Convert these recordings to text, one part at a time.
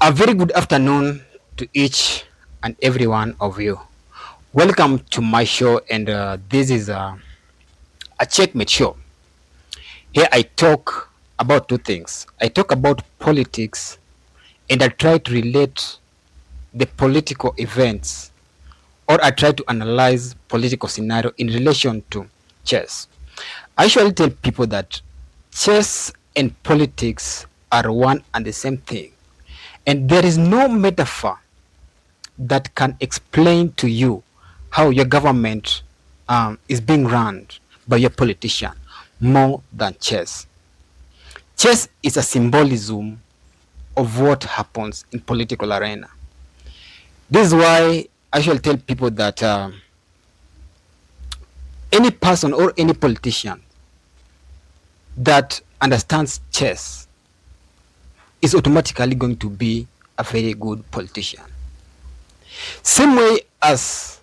A very good afternoon to each and every one of you. Welcome to my show, and this is a checkmate show. Here I talk about two things. I talk about politics, and I try to relate the political events, or I try to analyze political scenario in relation to chess. I usually tell people that chess and politics are one and the same thing, and there is no metaphor that can explain to you how your government is being run by your politician more than chess. Chess is a symbolism of what happens in political arena. This is why I shall tell people that any person or any politician that understands chess is automatically going to be a very good politician. Same way as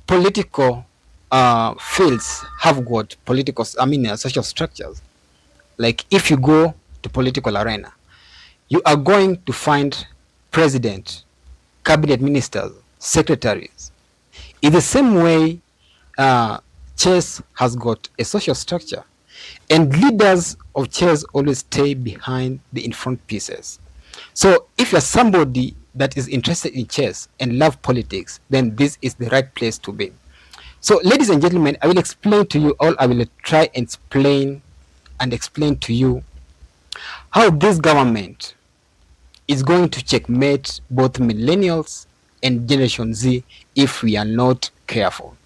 political fields have got social structures. Like if you go to political arena, you are going to find president, cabinet ministers, secretaries. In the same way, chess has got a social structure, and leaders of chess always stay behind the in front pieces. So if you're somebody that is interested in chess and love politics, then this is the right place to be. So, ladies and gentlemen, I will explain to you all. I will try and explain to you how this government is going to checkmate both millennials and Generation Z if we are not careful.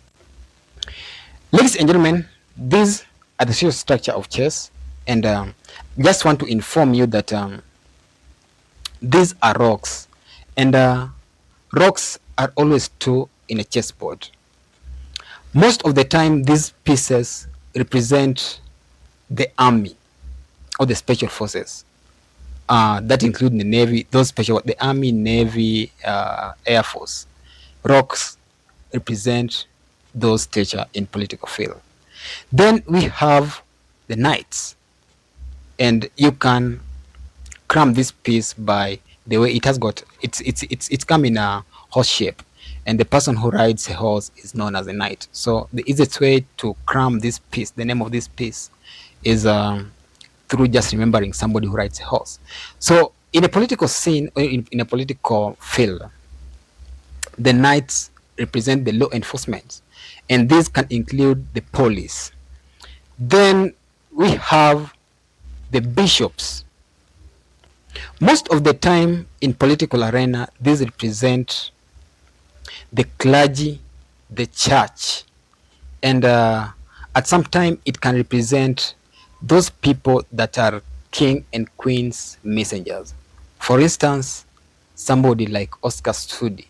Ladies and gentlemen, these are the social structure of chess, and just want to inform you that these are rocks, and rocks are always two in a chessboard. Most of the time, these pieces represent the army or the special forces. That include the navy, the army, navy, air force. Rocks represent those stature in political field. Then we have the knights, and you can cram this piece by the way it has got. It's come in a horse shape, and the person who rides a horse is known as a knight. So the easiest way to cram this piece, the name of this piece, is through just remembering somebody who rides a horse. So in a political scene, or in a political field, the knights represent the law enforcement, and this can include the police. Then we have the bishops. Most of the time in political arena, these represent the clergy, the church, and at some time it can represent those people that are king and queen's messengers. For instance, somebody like Oscar Sudi.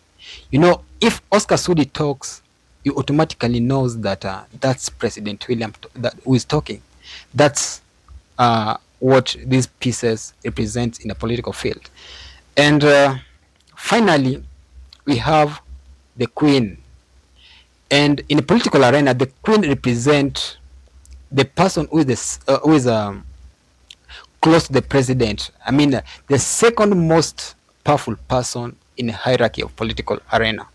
You know, if Oscar Sudi talks, you automatically knows that that's President William who is talking. That's what these pieces represent in a political field. And finally, we have the queen. And in a political arena, the queen represents the person who is close to the president. I mean, the second most powerful person in a hierarchy of political arena.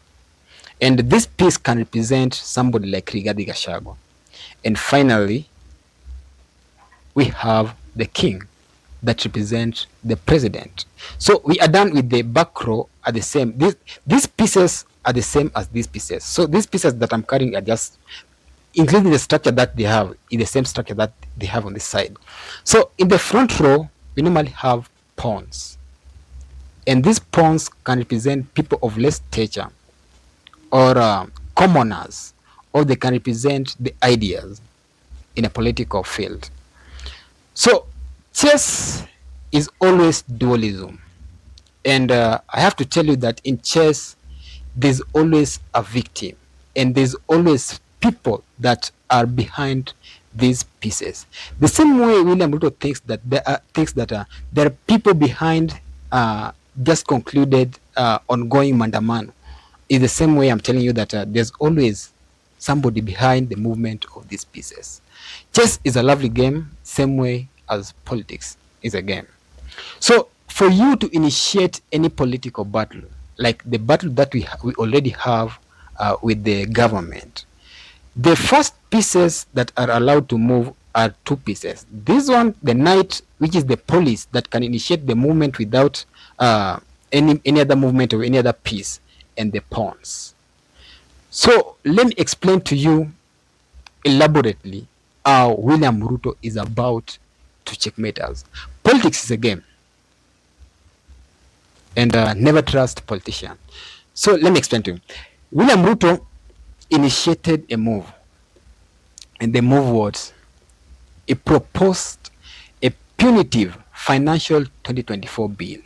And this piece can represent somebody like Rigathi Gachagua. And finally, we have the king that represents the president. So we are done with the back row are the same. These pieces are the same as these pieces. So these pieces that I'm carrying are just including the structure that they have in the same structure that they have on this side. So in the front row, we normally have pawns. And these pawns can represent people of less stature or commoners, or they can represent the ideas in a political field. So chess is always dualism. And I have to tell you that in chess, there's always a victim, and there's always people that are behind these pieces. The same way William Ruto thinks that there are people behind just concluded ongoing mandamano, is the same way I'm telling you that there's always somebody behind the movement of these pieces. Chess is a lovely game, same way as politics is a game. So for you to initiate any political battle, like the battle that we already have with the government, the first pieces that are allowed to move are two pieces. This one, the knight, which is the police that can initiate the movement without any other movement or any other piece, and the pawns. So let me explain to you elaborately how William Ruto is about to checkmate us. Politics is a game, and never trust politicians. So let me explain to you. William Ruto initiated a move, and the move was he proposed a punitive financial 2024 bill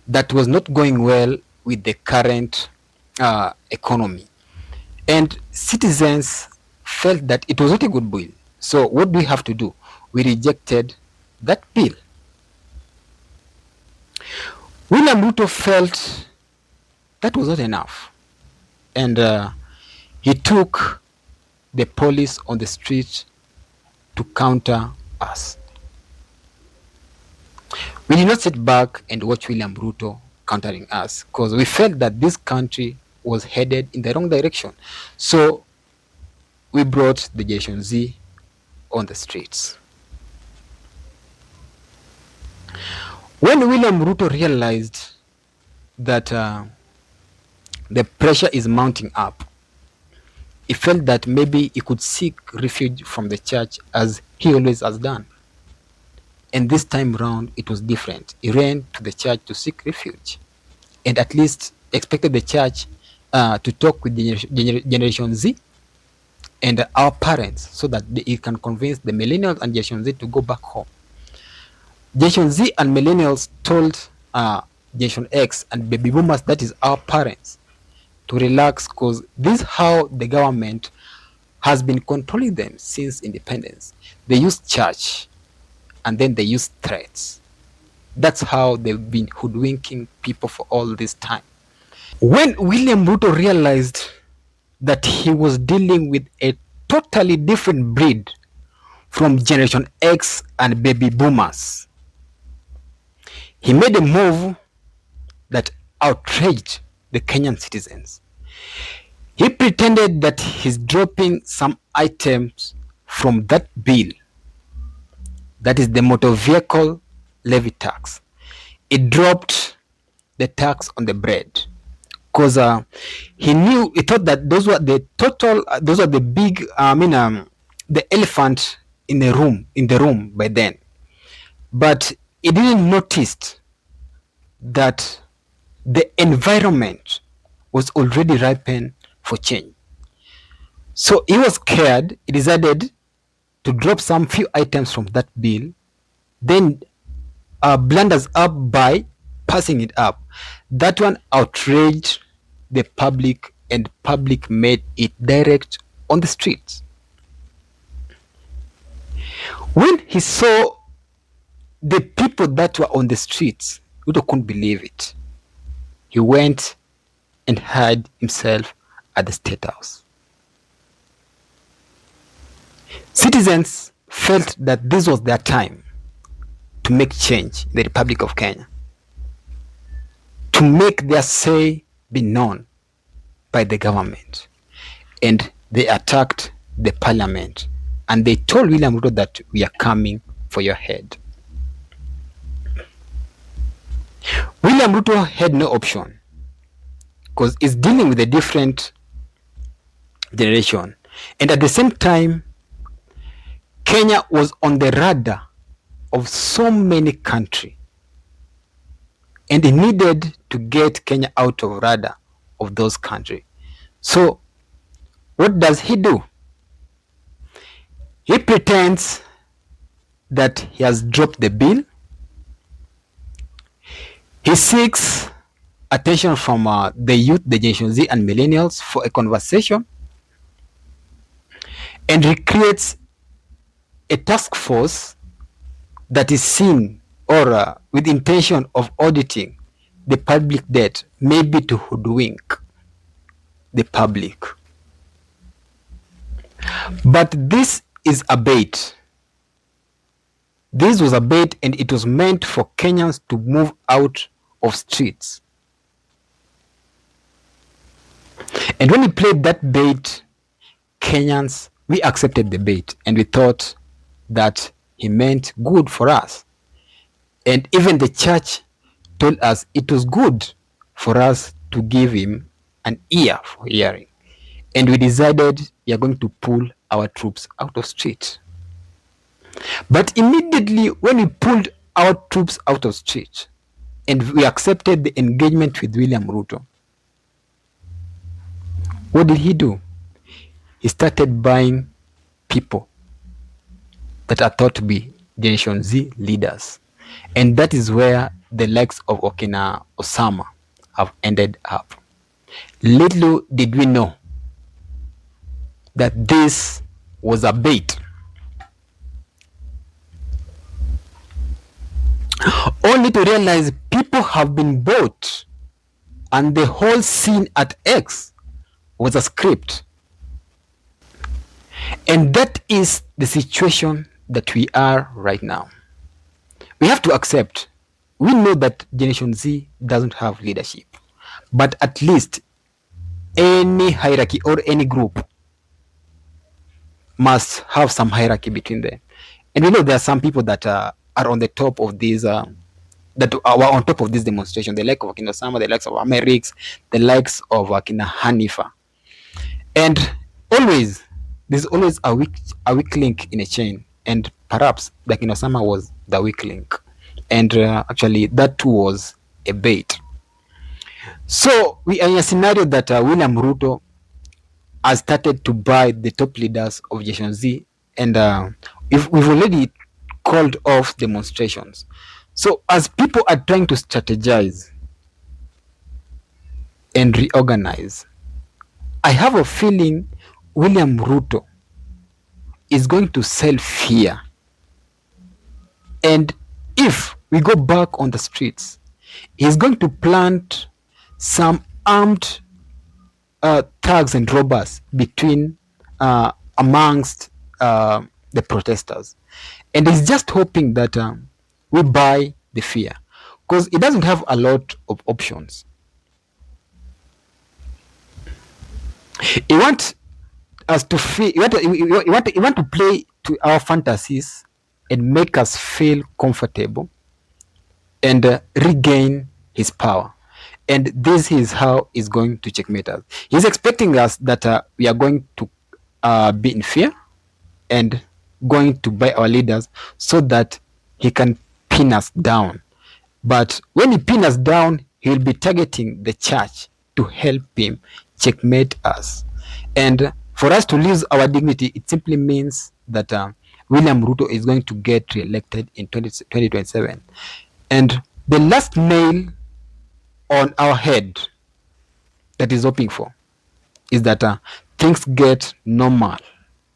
that was not going well with the current economy, and citizens felt that it was not a good bill. So what do we have to do? We rejected that bill. William Ruto felt that was not enough, and he took the police on the street to counter us. We did not sit back and watch William Ruto countering us, because we felt that this country was headed in the wrong direction. So we brought the Generation Z on the streets. When William Ruto realized that the pressure is mounting up, he felt that maybe he could seek refuge from the church, as he always has done. And this time round, it was different. He ran to the church to seek refuge, and at least expected the church to talk with Generation Z and our parents, so that he can convince the millennials and Generation Z to go back home. Generation Z and millennials told Generation X and baby boomers, that is our parents, to relax, because this is how the government has been controlling them since independence. They use church, and then they use threats. That's how they've been hoodwinking people for all this time. When William Ruto realized that he was dealing with a totally different breed from Generation X and baby boomers, he made a move that outraged the Kenyan citizens. He pretended that he's dropping some items from that bill, that is the motor vehicle levy tax. He dropped the tax on the bread, because he thought that those were the big, the elephant in the room by then. But he didn't notice that the environment was already ripened for change. So he was scared. He decided to drop some few items from that bill, then blunders up by passing it up. That one outraged the public, and public made it direct on the streets. When he saw the people that were on the streets, Ruto couldn't believe it. He went and hid himself at the State House. Citizens felt that this was their time to make change in the Republic of Kenya, to make their say be known by the government. And they attacked the parliament, and they told William Ruto that we are coming for your head. William Ruto had no option, because he's dealing with a different generation. And at the same time, Kenya was on the radar of so many countries, and he needed to get Kenya out of radar of those countries. So what does he do? He pretends that he has dropped the bill. He seeks attention from the youth, the Generation Z and millennials for a conversation, and he creates a task force that is seen or with intention of auditing the public debt, maybe to hoodwink the public. But this is a bait. This was a bait, and it was meant for Kenyans to move out of streets. And when he played that bait, Kenyans, we accepted the bait, and we thought that he meant good for us. And even the church told us it was good for us to give him an ear for hearing. And we decided we are going to pull our troops out of street. But immediately when we pulled our troops out of street and we accepted the engagement with William Ruto, what did he do? He started buying people that are thought to be Generation Z leaders. And that is where the likes of Okina Osama have ended up. Little did we know that this was a bait. Only to realize people have been bought, and the whole scene at X was a script. And that is the situation that we are right now. We have to accept, we know that Generation Z doesn't have leadership, but at least any hierarchy or any group must have some hierarchy between them. And we know there are some people that are on the top of these, that are on top of this demonstration, the likes of Akina Osama, the likes of Amerix, the likes of Akina Hanifa. And always, there's always a weak link in a chain, and perhaps Akina Osama was the weak link. And actually, that too was a bait. So we are in a scenario that William Ruto has started to buy the top leaders of Generation Z, and we've already called off demonstrations. So as people are trying to strategize and reorganize, I have a feeling William Ruto is going to sell fear. And if we go back on the streets, he's going to plant some armed thugs and robbers between amongst the protesters. And he's just hoping that we buy the fear, because it doesn't have a lot of options. He wants us to feel, he want to play to our fantasies and make us feel comfortable and regain his power. And this is how he's going to checkmate us. He's expecting us that we are going to be in fear and going to buy our leaders so that he can pin us down. But when he pin us down, he will be targeting the church to help him checkmate us. And for us to lose our dignity, it simply means that William Ruto is going to get re-elected in 2027. And the last nail on our head that is hoping for is that things get normal,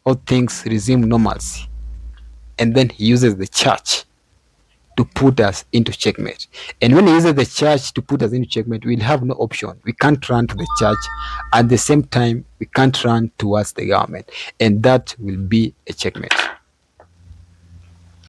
or things resume normalcy, and then he uses the church to put us into checkmate. And when he uses the church to put us into checkmate, we'll have no option. We can't run to the church. At the same time, we can't run towards the government, and that will be a checkmate.